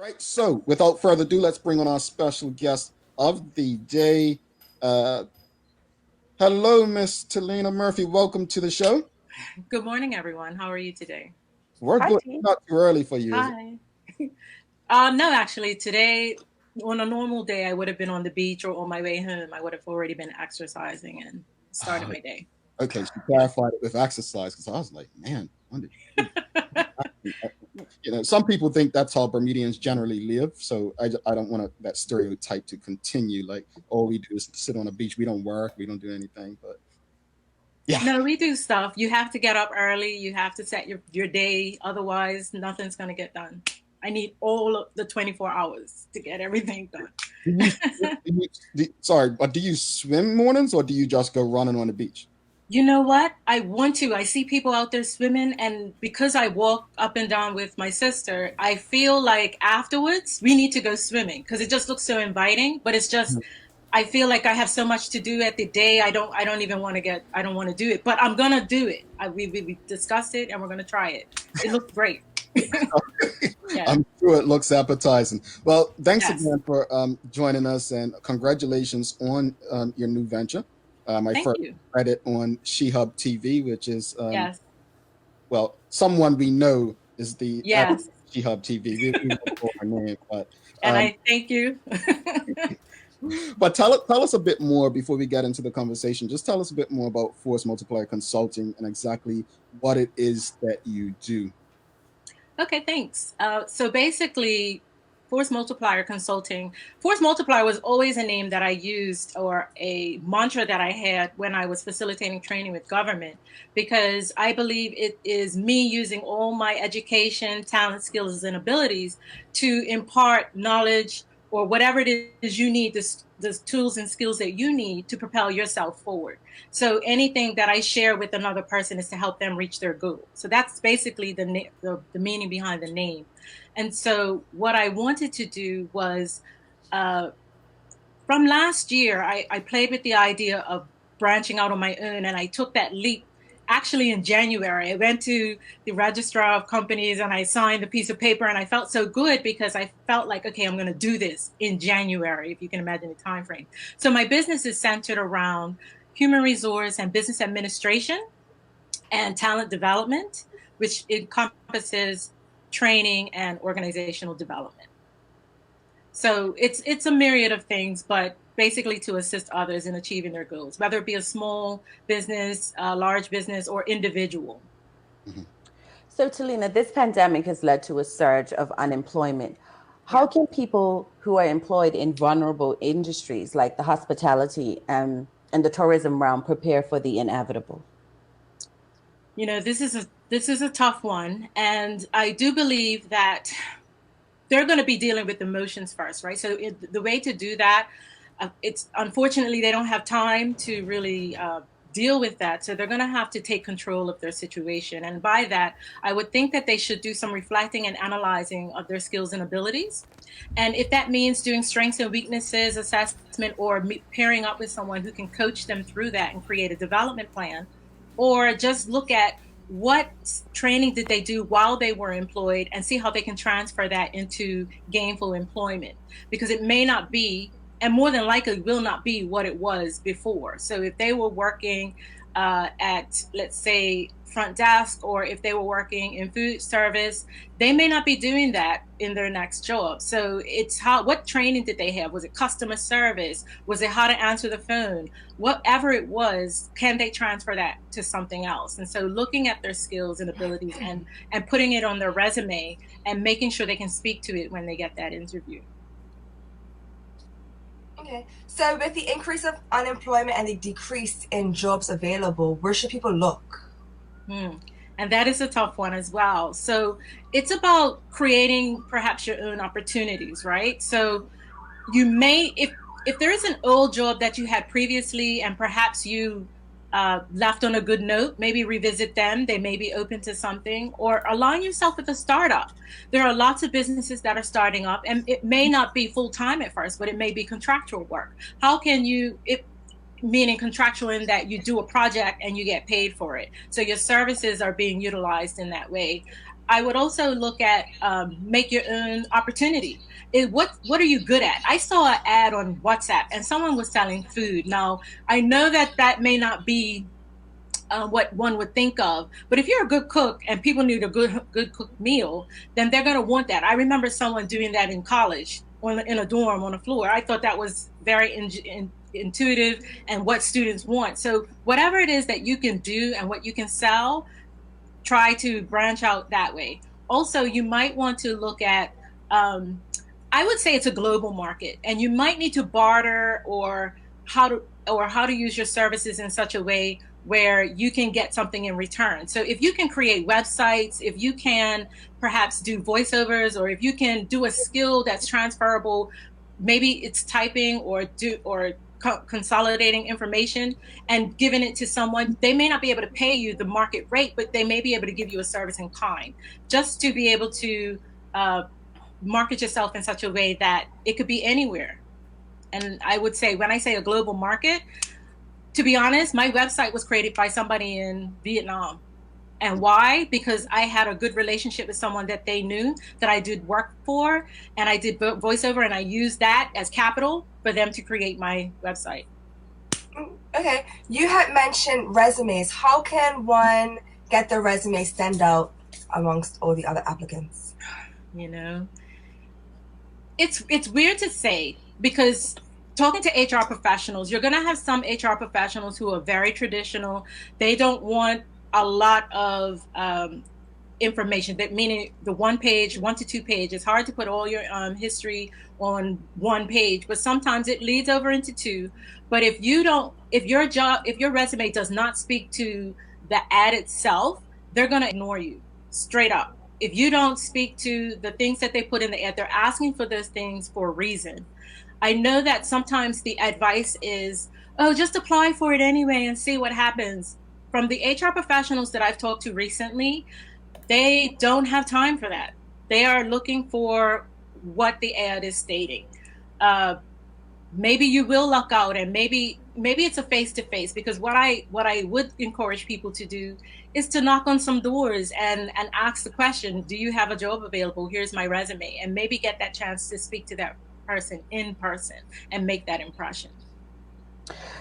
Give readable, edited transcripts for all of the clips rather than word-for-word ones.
Right. So, without further ado, let's bring on our special guest of the day. Uh, Hello, Miss Talina Murphy. Welcome to the show. Good morning, everyone. How are you today? We're Hi, good. T. Not too early for you, is it? Hi. No, actually, today, on a normal day, I would have been on the beach or on my way home. I would have already been exercising and started Ah, my day. okay, she clarified it with exercise because I was like, man, when did she- some people think that's how Bermudians generally live. So I don't want that stereotype to continue. Like all we do is sit on a beach. We don't work. We don't do anything. But yeah, No, we do stuff. You have to get up early. You have to set your day. Otherwise, nothing's going to get done. I need all of the 24 hours to get everything done. do you, sorry, but do you swim mornings or do you just go running on the beach? You know what? I want to. I see people out there swimming, and because I walk up and down with my sister, I feel like afterwards we need to go swimming because it just looks so inviting. But it's just, I feel like I have so much to do at the day. I don't even want to get. I don't want to do it, but I'm gonna do it. We discussed it, and we're gonna try it. It looked great. Yeah. I'm sure it looks appetizing. Well, thanks Yes. again for joining us and congratulations on your new venture. I Thank first you. read it on She-Hub TV, which is, Yes. well, someone we know is the Yes. She-Hub TV. We won't call her name, And um, I thank you. but tell us a bit more before we get into the conversation. Just tell us a bit more about Force Multiplier Consulting and exactly what it is that you do. Okay, thanks. So basically, Force Multiplier Consulting, Force Multiplier was always a name that I used or a mantra that I had when I was facilitating training with government, because I believe it is me using all my education, talent, skills, and abilities to impart knowledge or whatever it is you need, the tools and skills that you need to propel yourself forward. So anything that I share with another person is to help them reach their goal. So that's basically the meaning behind the name. And so what I wanted to do was, uh, from last year, I played with the idea of branching out on my own, and I took that leap. Actually, in January, I went to the registrar of companies and I signed a piece of paper, and I felt so good because I felt like, okay, I'm going to do this in January, if you can imagine the time frame. So my business is centered around human resource and business administration and talent development, which encompasses training and organizational development. So it's a myriad of things, but basically to assist others in achieving their goals, whether it be a small business, a large business, or individual. Mhm. So, Talina, this pandemic has led to a surge of unemployment. How Yeah. can people who are employed in vulnerable industries like the hospitality and the tourism realm prepare for the inevitable? You know, this is a tough one, and I do believe that they're going to be dealing with emotions first, right? So the way to do that, it's unfortunately they don't have time to really deal with that. So they're going to have to take control of their situation. And by that, I would think that they should do some reflecting and analyzing of their skills and abilities. And if that means doing strengths and weaknesses assessment or pairing up with someone who can coach them through that and create a development plan, or just look at what training did they do while they were employed and see how they can transfer that into gainful employment, because it may not be, and more than likely will not be, what it was before. So if they were working at, let's say, front desk, or if they were working in food service, they may not be doing that in their next job. So it's what training did they have? Was it customer service? Was it how to answer the phone? Whatever it was, can they transfer that to something else? And so looking at their skills and abilities and putting it on their resume and making sure they can speak to it when they get that interview. Okay, so with the increase of unemployment and the decrease in jobs available, where should people look? Hmm. And that is a tough one as well. So it's about creating perhaps your own opportunities, right? So you may, if there is an old job that you had previously and perhaps you left on a good note, maybe revisit them. They may be open to something, or align yourself with a startup. There are lots of businesses that are starting up, and it may not be full time at first, but it may be contractual work. How can you, meaning contractual in that you do a project and you get paid for it, so your services are being utilized in that way. I would also look at make your own opportunity. What are you good at? I saw an ad on WhatsApp and someone was selling food. Now I know that may not be what one would think of, but if you're a good cook and people need a good cooked meal, then they're going to want that. I remember someone doing that in college in a dorm on a floor. I thought that was very intuitive and what students want. So whatever it is that you can do and what you can sell, try to branch out that way. Also, you might want to look at, I would say it's a global market, and you might need to barter or how to use your services in such a way where you can get something in return. So if you can create websites, if you can perhaps do voiceovers, or if you can do a skill that's transferable, maybe it's typing or consolidating information and giving it to someone, they may not be able to pay you the market rate, but they may be able to give you a service in kind, just to be able to market yourself in such a way that it could be anywhere. And I would say, when I say a global market, to be honest, my website was created by somebody in Vietnam. And why? Because I had a good relationship with someone that they knew that I did work for, and I did voiceover, and I used that as capital for them to create my website. Okay, you had mentioned resumes. How can one get their resume stand out amongst all the other applicants? You know, it's weird to say, because talking to HR professionals, you're going to have some HR professionals who are very traditional. They don't want a lot of information, that meaning the 1 to 2 page. It's hard to put all your history on 1 page, but sometimes it leads over into 2. But if your resume does not speak to the ad itself, they're going to ignore you straight up. If you don't speak to the things that they put in the ad, they're asking for those things for a reason. I know that sometimes the advice is, oh, just apply for it anyway and see what happens. From the HR professionals that I've talked to recently, they don't have time for that. They are looking for what the ad is stating. Maybe you will luck out, and maybe it's a face-to-face, because what I would encourage people to do is to knock on some doors and ask the question, do you have a job available? Here's my resume, and maybe get that chance to speak to that person in person and make that impression.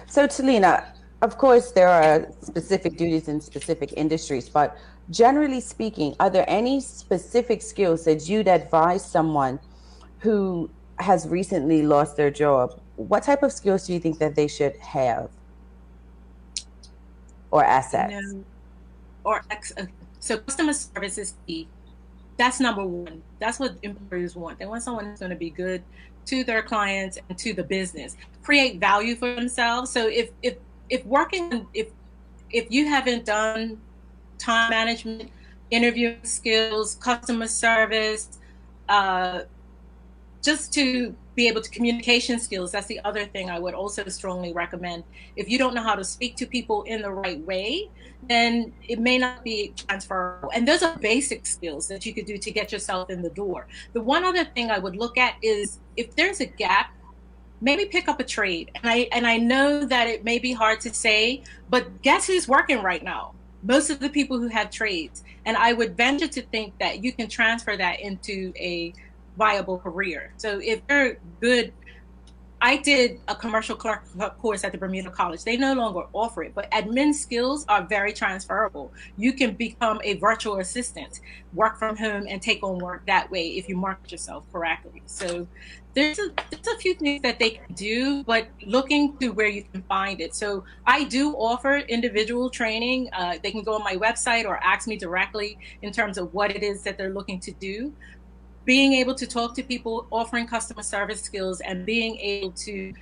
So Talina, of course, there are specific duties in specific industries, but generally speaking, are there any specific skills that you'd advise someone who has recently lost their job? What type of skills do you think that they should have, or assets? So customer service is key. That's number one. That's what employers want. They want someone who's going to be good to their clients and to the business, create value for themselves. So if you haven't done time management, interviewing skills, customer service, just to be able to communication skills, that's the other thing I would also strongly recommend. If you don't know how to speak to people in the right way, then it may not be transferable. And those are basic skills that you could do to get yourself in the door. The one other thing I would look at is, if there's a gap, maybe pick up a trade. And I know that it may be hard to say, but guess who's working right now? Most of the people who have trades. And I would venture to think that you can transfer that into a viable career. So if you're good, I did a commercial clerk course at the Bermuda College. They no longer offer it, but admin skills are very transferable. You can become a virtual assistant, work from home, and take on work that way if you market yourself correctly. So there's a few things that they can do, but looking to where you can find it. So I do offer individual training. They can go on my website or ask me directly in terms of what it is that they're looking to do. Being able to talk to people, offering customer service skills, and being able to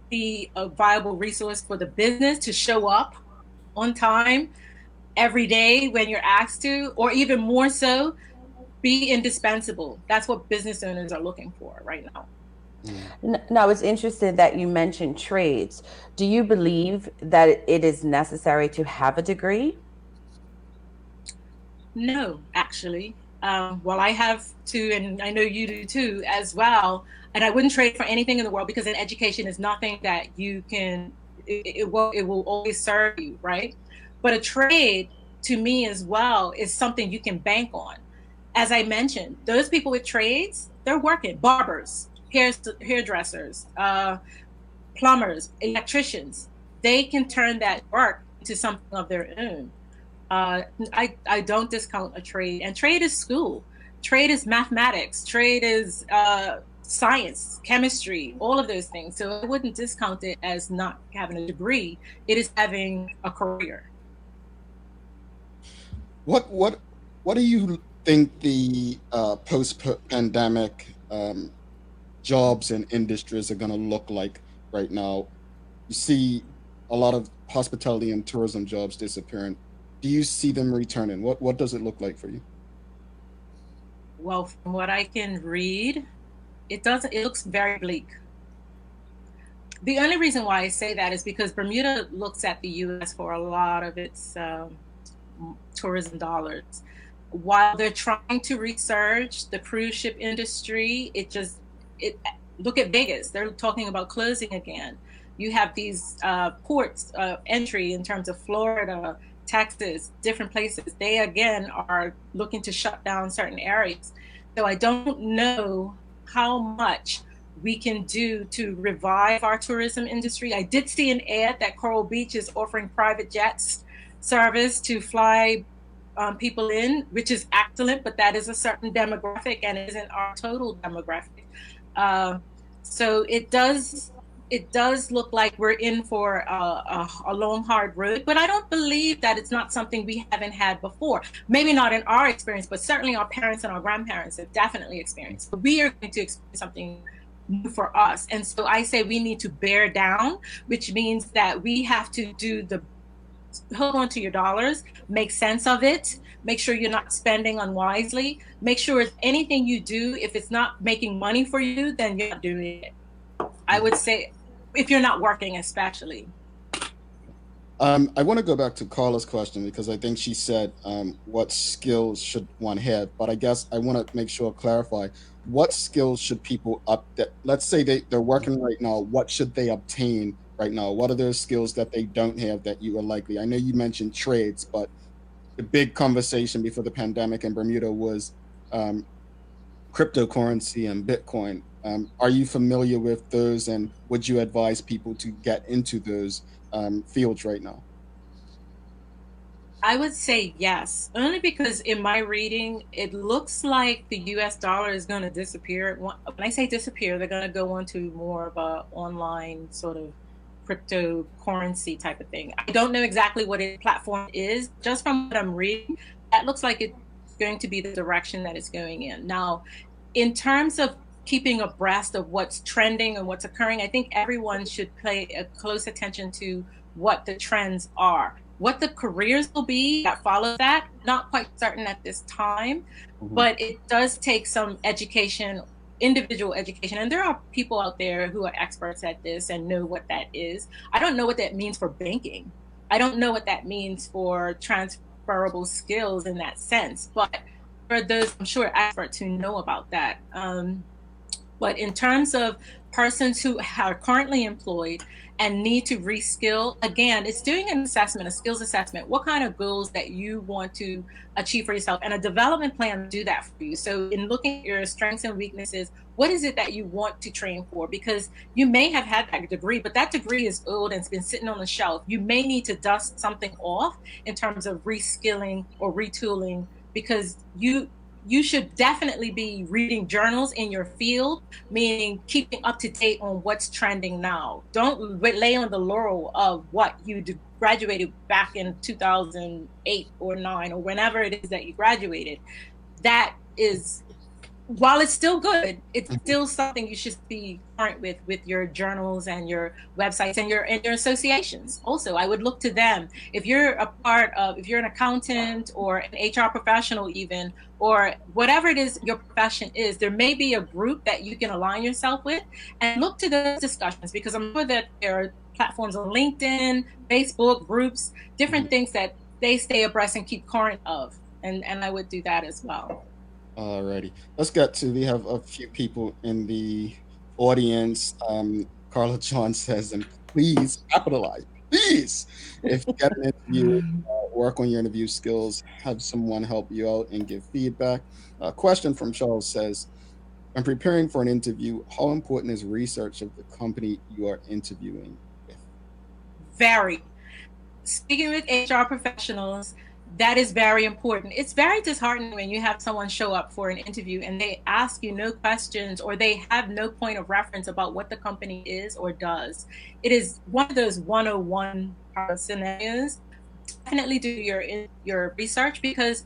be a viable resource for the business, to show up on time every day when you're asked to, or even more so, be indispensable. That's what business owners are looking for right now. Now, it's interesting that you mentioned trades. Do you believe that it is necessary to have a degree? No, actually. Well, I have too, and I know you do too as well. And I wouldn't trade for anything in the world, because an education is nothing that you can, it will always serve you, right? But a trade, to me as well is something you can bank on. As I mentioned, those people with trades, they're working. Barbers, hairdressers, plumbers, electricians, they can turn that work into something of their own. I don't discount a trade, and trade is school. Trade is mathematics. Trade is science, chemistry, all of those things. So I wouldn't discount it as not having a degree. It is having a career. What do you think the post-pandemic jobs and industries are going to look like right now? You see a lot of hospitality and tourism jobs disappearing. Do you see them returning? What does it look like for you? Well, from what I can read, it looks very bleak. The only reason why I say that is because Bermuda looks at the U.S. for a lot of its tourism dollars. While they're trying to resurge the cruise ship industry, look at Vegas. They're talking about closing again. You have these ports entry in terms of Florida, Texas, different places. They again are looking to shut down certain areas. So I don't know how much we can do to revive our tourism industry. I did see an ad that Coral Beach is offering private jets service to fly people in, which is excellent, but that is a certain demographic and it isn't our total demographic. So it does look like we're in for a long, hard road, but I don't believe that it's not something we haven't had before. Maybe not in our experience, but certainly our parents and our grandparents have definitely experienced. But we are going to experience something new for us. And so I say we need to bear down, which means that we have to hold on to your dollars, make sense of it, make sure you're not spending unwisely, make sure if anything you do, if it's not making money for you, then you're not doing it. I would say if you're not working, especially. I want to go back to Carla's question because I think she said what skills should one have, but I guess I want to make sure clarify what skills should people let's say they're working right now, what should they obtain right now? What are those skills that they don't have that you are likely? I know you mentioned trades, but the big conversation before the pandemic in Bermuda was cryptocurrency and Bitcoin. Are you familiar with those, and would you advise people to get into those fields right now? I would say yes, only because in my reading, it looks like the US dollar is going to disappear. When I say disappear, they're going to go on to more of a online sort of cryptocurrency type of thing. I don't know exactly what a platform is. Just from what I'm reading, that looks like it's going to be the direction that it's going in. Now, in terms of keeping abreast of what's trending and what's occurring, I think everyone should pay a close attention to what the trends are. What the careers will be that follow that, not quite certain at this time, but it does take some education, individual education. And there are people out there who are experts at this and know what that is. I don't know what that means for banking. I don't know what that means for transferable skills in that sense, but for those, I'm sure, experts who know about that. But in terms of persons who are currently employed and need to reskill, again, it's doing an assessment, a skills assessment. What kind of goals that you want to achieve for yourself, and a development plan to do that for you. So in looking at your strengths and weaknesses, what is it that you want to train for? Because you may have had that degree, but that degree is old and it's been sitting on the shelf. You may need to dust something off in terms of reskilling or retooling, because you should definitely be reading journals in your field, meaning keeping up to date on what's trending now. Don't lay on the laurel of what you graduated back in 2008 or 9 or whenever it is that you graduated. That is, while it's still good, it's still something you should be current with your journals and your websites and your associations. Also, I would look to them. If you're if you're an accountant or an HR professional even, or whatever it is your profession is, there may be a group that you can align yourself with, and look to those discussions, because I'm sure that there are platforms on LinkedIn, Facebook, groups, different things that they stay abreast and keep current of. And I would do that as well. Alrighty, let's get to, we have a few people in the audience. Carla John says, and please capitalize, please, if you get an interview work on your interview skills, have someone help you out and give feedback. A question from Charles says, when preparing for an interview, how important is research of the company you are interviewing with? Very. Speaking with HR professionals, that is very important. It's very disheartening when you have someone show up for an interview and they ask you no questions or they have no point of reference about what the company is or does. It is one of those 101 scenarios. Definitely do your research, because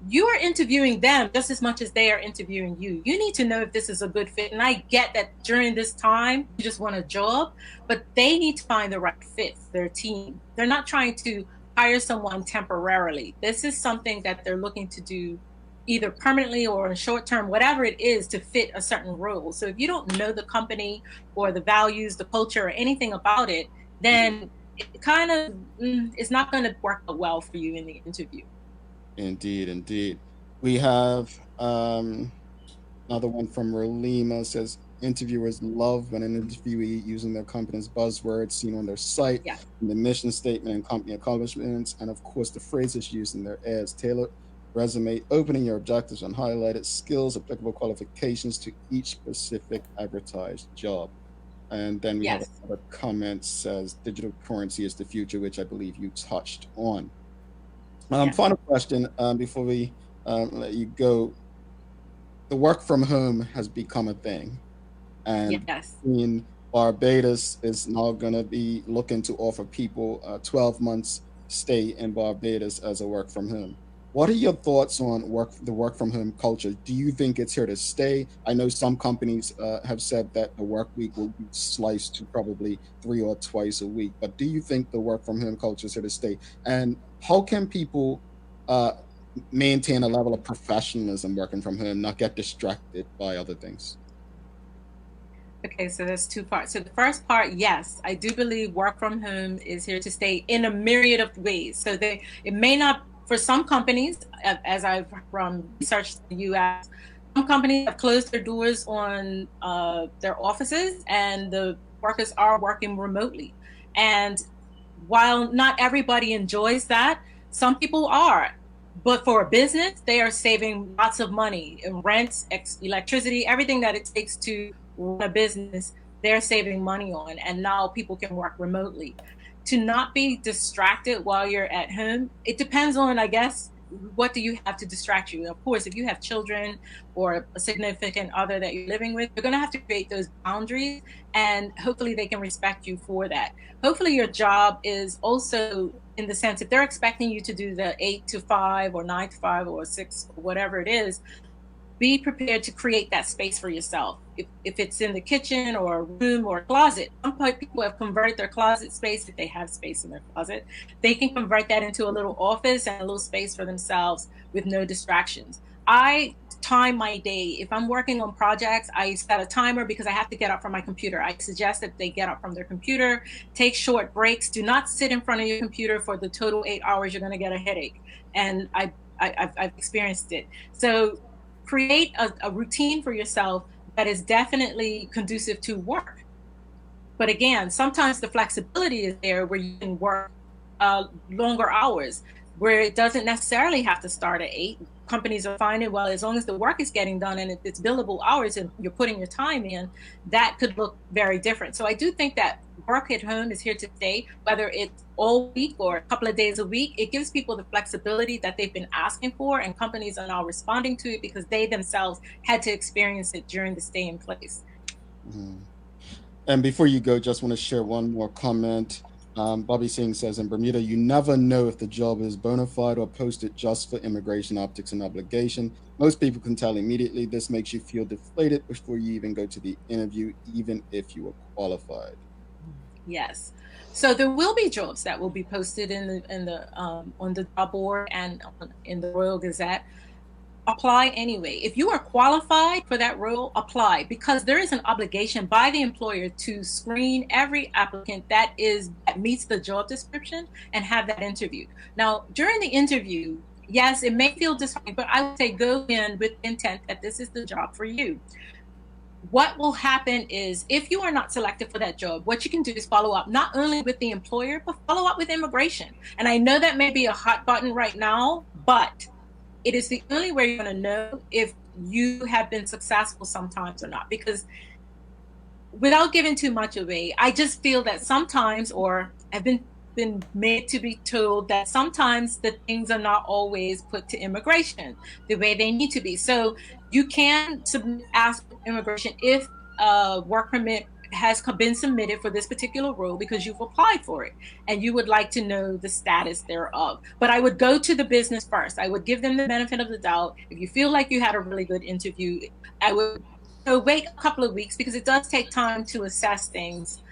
you are interviewing them just as much as they are interviewing you. You need to know if this is a good fit. And I get that during this time, you just want a job, but they need to find the right fit for their team. They're not trying to hire someone temporarily. This is something that they're looking to do either permanently or in short term, whatever it is, to fit a certain role. So if you don't know the company or the values, the culture, or anything about it, then it kind of is not going to work out well for you in the interview. Indeed, indeed. We have another one from Rolima, says interviewers love when an interviewee using their company's buzzwords seen on their site, Yeah. the mission statement and company accomplishments, and of course the phrases used in their ads. Tailored resume, opening your objectives and highlighted skills, applicable qualifications to each specific advertised job. And then we have Yes. another comment says digital currency is the future, which I believe you touched on. Yes. Final question before we let you go. The work from home has become a thing, and Yes. in Barbados is now going to be looking to offer people 12 months stay in Barbados as a work from home. What are your thoughts on the work from home culture? Do you think it's here to stay? I know some companies have said that the work week will be sliced to probably 3 or twice a week, but do you think the work from home culture is here to stay? And how can people maintain a level of professionalism working from home, not get distracted by other things? Okay, so there's two parts. So the first part, yes, I do believe work from home is here to stay in a myriad of ways. So it may not, for some companies, as I've researched the US, some companies have closed their doors on their offices and the workers are working remotely. And while not everybody enjoys that, some people are. But for a business, they are saving lots of money in rent, electricity, everything that it takes to run a business, they're saving money on. And now people can work remotely. To not be distracted while you're at home, it depends on, I guess, what do you have to distract you? Of course, if you have children or a significant other that you're living with, you're going to have to create those boundaries, and hopefully they can respect you for that. Hopefully your job is also, in the sense, if they're expecting you to do the 8 to 5 or 9 to 5 or 6 or whatever it is, be prepared to create that space for yourself. If it's in the kitchen or a room or a closet, some people have converted their closet space, if they have space in their closet, they can convert that into a little office and a little space for themselves with no distractions. I time my day. If I'm working on projects, I set a timer because I have to get up from my computer. I suggest that they get up from their computer, take short breaks. Do not sit in front of your computer for the total 8 hours. You're going to get a headache. And I've experienced it. So create a routine for yourself that is definitely conducive to work. But again, sometimes the flexibility is there where you can work longer hours, where it doesn't necessarily have to start at 8. Companies are finding, well, as long as the work is getting done and it's billable hours and you're putting your time in, that could look very different. So I do think that work at home is here to stay, whether it's all week or a couple of days a week. It gives people the flexibility that they've been asking for, and companies are now responding to it because they themselves had to experience it during the stay in place. Mm-hmm. And before you go, just want to share one more comment. Bobby Singh says, in Bermuda, you never know if the job is bona fide or posted just for immigration optics and obligation. Most people can tell immediately. This makes you feel deflated before you even go to the interview, even if you are qualified. Yes. So there will be jobs that will be posted in the on the job board and in the Royal Gazette. Apply anyway. If you are qualified for that role, apply, because there is an obligation by the employer to screen every applicant that meets the job description and have that interview. Now, during the interview, yes, it may feel disheartening, but I would say go in with intent that this is the job for you. what will happen is if you are not selected for that job, what you can do is follow up not only with the employer, but follow up with immigration. And I know that may be a hot button right now, but it is the only way you're going to know if you have been successful sometimes or not. Because without giving too much away, I just feel that sometimes, or I've been made to be told that sometimes the things are not always put to immigration the way they need to be. So you can ask immigration if a work permit has been submitted for this particular role because you've applied for it and you would like to know the status thereof. But I would go to the business first. I would give them the benefit of the doubt. If you feel like you had a really good interview, I would wait a couple of weeks, because it does take time to assess things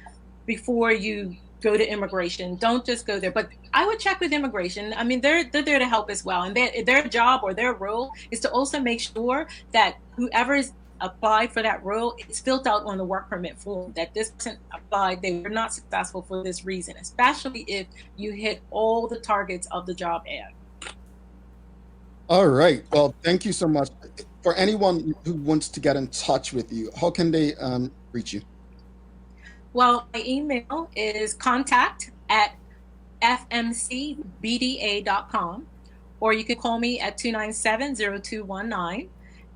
before you go to immigration. Don't just go there, but I would check with immigration. I mean, they're there to help as well, and their job or their role is to also make sure that whoever is applied for that role, it's filled out on the work permit form that this person applied, they were not successful for this reason, especially if you hit all the targets of the job ad. All right. Well, thank you so much. For anyone who wants to get in touch with you, how can they reach you? Well, my email is contact@fmcbda.com, or you can call me at 297-0219.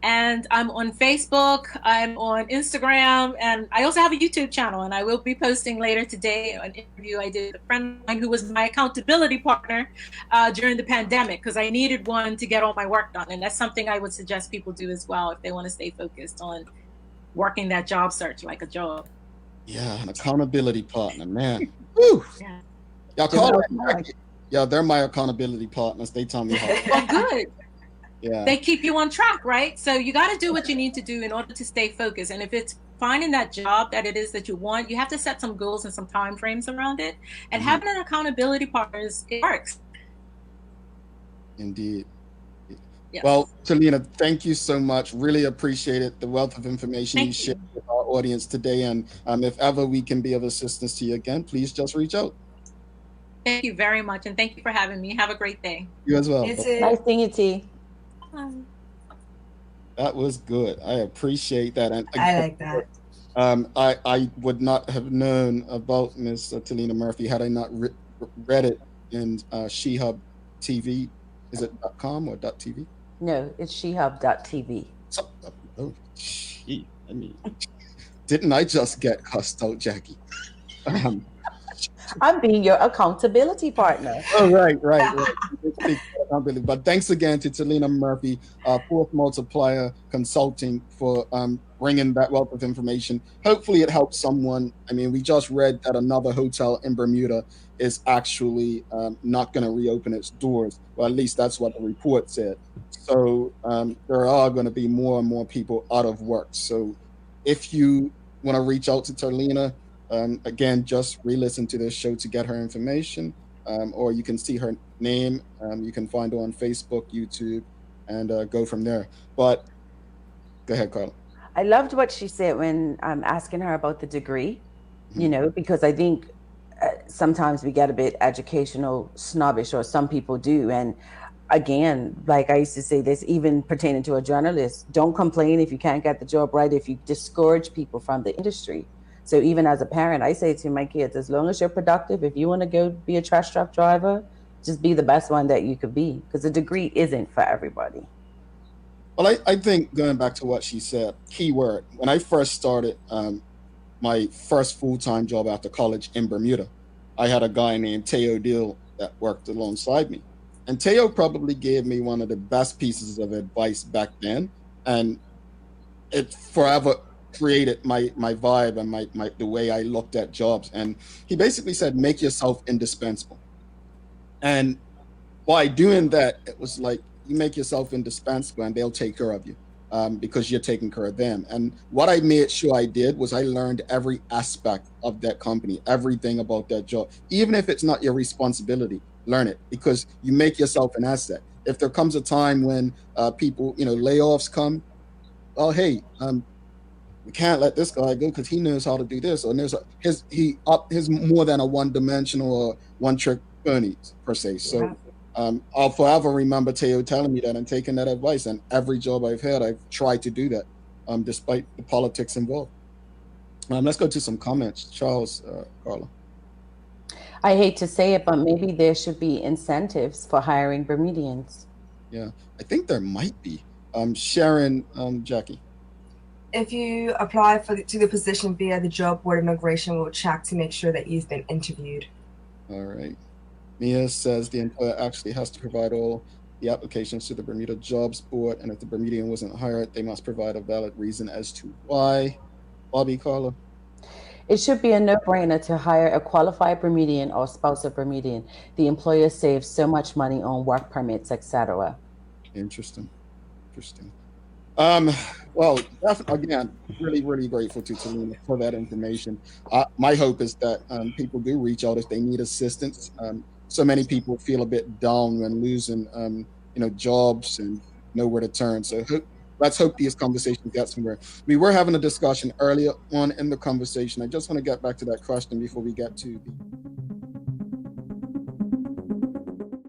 And I'm on Facebook, I'm on Instagram, and I also have a YouTube channel, and I will be posting later today an interview I did with a friend of mine who was my accountability partner during the pandemic, because I needed one to get all my work done. And that's something I would suggest people do as well if they want to stay focused on working that job search like a job. Yeah, an accountability partner, man. Woo! Yeah. Y'all call it. Yeah, they're my accountability partners. They tell me how. Well, good. Yeah. They keep you on track, right? So you got to do what you need to do in order to stay focused. And if it's finding that job that it is that you want, you have to set some goals and some time frames around it. And having an accountability partner, it works. Indeed. Yes. Well, Talina, thank you so much. Really appreciate it. The wealth of information you shared with our audience today. And if ever we can be of assistance to you again, please just reach out. Thank you very much. And thank you for having me. Have a great day. You as well. You too. Nice seeing you, T. That was good. I appreciate that. And I like that. I would not have known about Miss Talina Murphy had I not read it in SheHub TV. Is it .com or .tv? No, it's shehub.tv. So, oh, gee, I mean, didn't I just get cussed out, Jackie? I'm being your accountability partner. Oh, right. But thanks again to Talina Murphy, Fourth Multiplier Consulting, for bringing that wealth of information. Hopefully it helps someone. I mean, we just read that another hotel in Bermuda is actually not going to reopen its doors. Well, at least that's what the report said. So there are going to be more and more people out of work. So if you want to reach out to Talina, again, just re-listen to this show to get her information, or you can see her name. You can find her on Facebook, YouTube, and go from there. But go ahead, Carla. I loved what she said when I'm asking her about the degree, you know, because I think sometimes we get a bit educational snobbish, or some people do. And again, like I used to say this, even pertaining to a journalist, don't complain if you can't get the job right, if you discourage people from the industry. So even as a parent, I say to my kids, as long as you're productive, if you want to go be a trash truck driver, just be the best one that you could be, because a degree isn't for everybody. Well, I think going back to what she said, key word, when I first started my first full-time job after college in Bermuda, I had a guy named Teo Deal that worked alongside me. And Teo probably gave me one of the best pieces of advice back then. And it forever created my vibe and my the way I looked at jobs. And he basically said, make yourself indispensable. And by doing that, it was like, you make yourself indispensable and they'll take care of you because you're taking care of them. And what I made sure I did was I learned every aspect of that company, everything about that job. Even if it's not your responsibility, learn it, because you make yourself an asset. If there comes a time when people, layoffs come, oh, hey, we can't let this guy go because he knows how to do this, or his more than a one-dimensional or one-trick pony per se. So I'll forever remember Teo telling me that and taking that advice. And every job I've had, I've tried to do that. despite the politics involved. Let's go to some comments. Charles, Carla. I hate to say it, but maybe there should be incentives for hiring Bermudians. Yeah, I think there might be. Sharon, Jackie. If you apply to the position via the job board, immigration will check to make sure that you've been interviewed. All right. Mia says the employer actually has to provide all the applications to the Bermuda Jobs Board, and if the Bermudian wasn't hired, they must provide a valid reason as to why. Bobby, Carla. It should be a no-brainer to hire a qualified Bermudian or spouse of Bermudian. The employer saves so much money on work permits, etc. Interesting. Well, again, really, really grateful to Talina for that information. My hope is that people do reach out if they need assistance. So many people feel a bit down when losing, jobs and nowhere to turn. So let's hope these conversations get somewhere. We were having a discussion earlier on in the conversation. I just want to get back to that question before we get to the